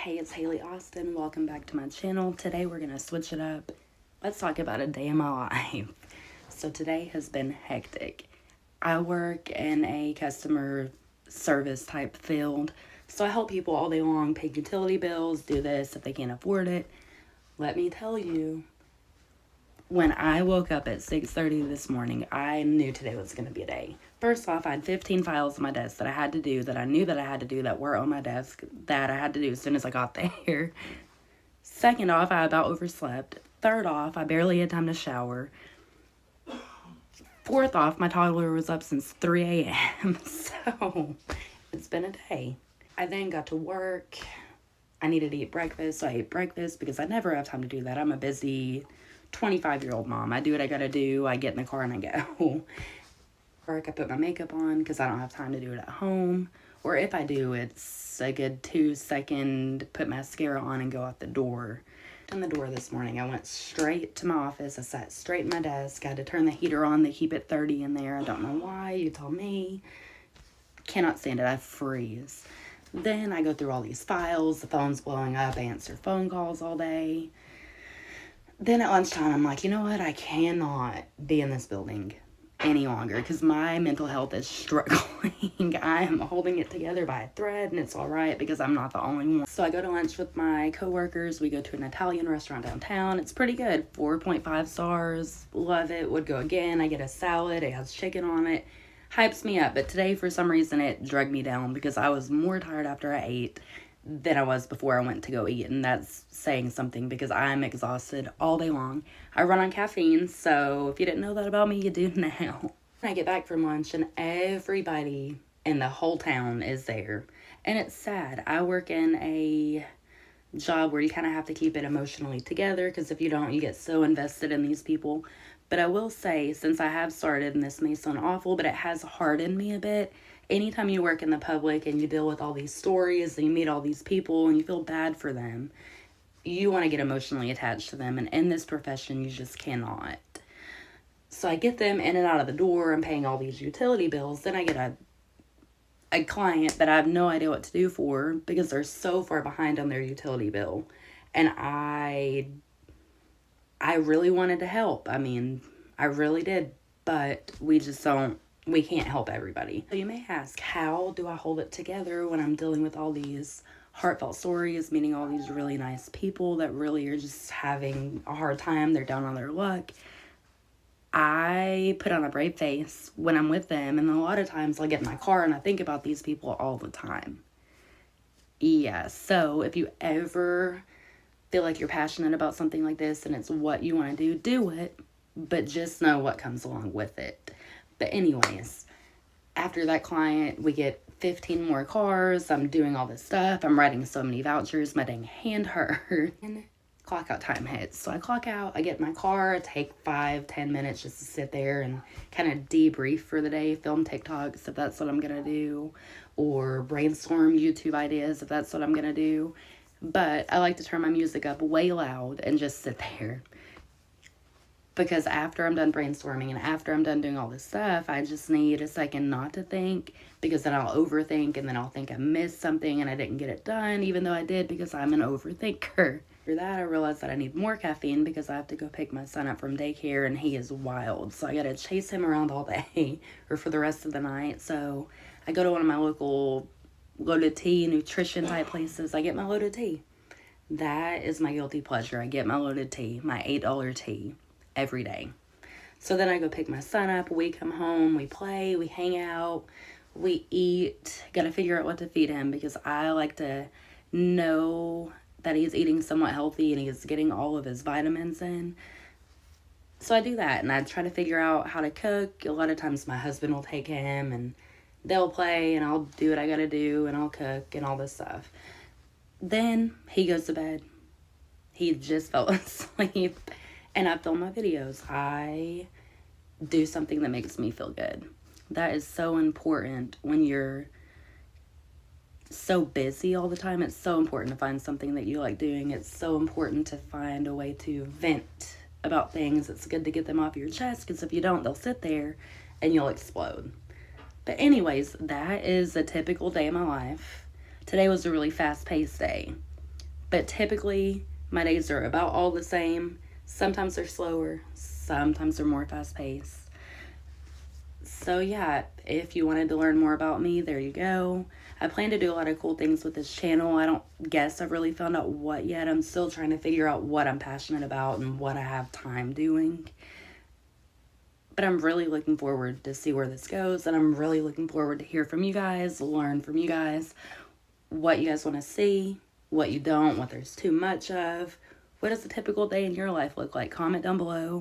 Hey, it's Haley Austin. Welcome back to my channel. Today we're going to switch it up. Let's talk about a day in my life. So today has been hectic. I work in a customer service type field. So I help people all day long pay utility bills, do this if they can't afford it. Let me tell you, when I woke up at 6:30 this morning, I knew today was going to be a day. First off, I had 15 files on my desk that I had to do, that I knew that I had to do, that were on my desk, that I had to do as soon as I got there. Second off, I about overslept. Third off, I barely had time to shower. Fourth off, my toddler was up since 3 a.m. So, it's been a day. I then got to work. I needed to eat breakfast, so I ate breakfast because I never have time to do that. I'm a busy 25-year-old mom. I do what I gotta do. I get in the car and I go. Work, I put my makeup on because I don't have time to do it at home. Or if I do, it's a good 2-second put mascara on and go out the door. In the door this morning, I went straight to my office. I sat straight in my desk. I had to turn the heater on to keep it 30 in there. I don't know why. You tell me. Cannot stand it. I freeze. Then I go through all these files. The phone's blowing up. I answer phone calls all day. Then at lunchtime, I'm like, you know what? I cannot be in this building any longer because my mental health is struggling. I am holding it together by a thread, and it's all right because I'm not the only one. So I go to lunch with my coworkers. We go to an Italian restaurant downtown. It's pretty good. 4.5 stars. Love it. Would go again. I get a salad. It has chicken on it. Hypes me up. But today, for some reason, it dragged me down because I was more tired after I ate than I was before I went to go eat, and that's saying something because I'm exhausted all day long. I run on caffeine, so if you didn't know that about me, you do now. I get back from lunch and everybody in the whole town is there, and it's sad. I work in a job where you kind of have to keep it emotionally together because if you don't, you get so invested in these people. But I will say, since I have started, and this may sound awful, but it has hardened me a bit. Anytime you work in the public and you deal with all these stories and you meet all these people and you feel bad for them, you want to get emotionally attached to them. And in this profession, you just cannot. So I get them in and out of the door. I'm paying all these utility bills. Then I get a client that I have no idea what to do for because they're so far behind on their utility bill. And I really wanted to help. I mean, I really did. But we can't help everybody. So you may ask, how do I hold it together when I'm dealing with all these heartfelt stories, meeting all these really nice people that really are just having a hard time, they're down on their luck? I put on a brave face when I'm with them, and a lot of times I'll get in my car and I think about these people all the time. Yeah, so if you ever feel like you're passionate about something like this and it's what you want to do it, but just know what comes along with it. But anyways, after that client, we get 15 more cars. I'm doing all this stuff. I'm writing so many vouchers. My dang hand hurt. And clock out time hits. So I clock out. I get in my car. I take 5-10 minutes just to sit there and kind of debrief for the day. Film TikToks if that's what I'm going to do. Or brainstorm YouTube ideas if that's what I'm going to do. But I like to turn my music up way loud and just sit there. Because after I'm done brainstorming and after I'm done doing all this stuff, I just need a second not to think, because then I'll overthink and then I'll think I missed something and I didn't get it done, even though I did, because I'm an overthinker. After that, I realized that I need more caffeine because I have to go pick my son up from daycare and he is wild. So I gotta chase him around all day or for the rest of the night. So I go to one of my local loaded tea, nutrition type places. I get my loaded tea. That is my guilty pleasure. I get my loaded tea, my $8 tea. Every day. So then I go pick my son up. We come home, we play, we hang out, we eat. Gotta figure out what to feed him because I like to know that he's eating somewhat healthy and he's getting all of his vitamins in. So I do that and I try to figure out how to cook. A lot of times my husband will take him and they'll play and I'll do what I gotta do and I'll cook and all this stuff. Then he goes to bed. He just fell asleep. And I film my videos. I do something that makes me feel good. That is so important when you're so busy all the time. It's so important to find something that you like doing. It's so important to find a way to vent about things. It's good to get them off your chest because if you don't, they'll sit there and you'll explode. But anyways, that is a typical day of my life. Today was a really fast-paced day. But typically, my days are about all the same. Sometimes they're slower, sometimes they're more fast paced. So, yeah, if you wanted to learn more about me, there you go. I plan to do a lot of cool things with this channel. I don't guess I've really found out what yet. I'm still trying to figure out what I'm passionate about and what I have time doing. But I'm really looking forward to see where this goes, and I'm really looking forward to hear from you guys, learn from you guys, what you guys want to see, what you don't, what there's too much of. What does a typical day in your life look like? Comment down below.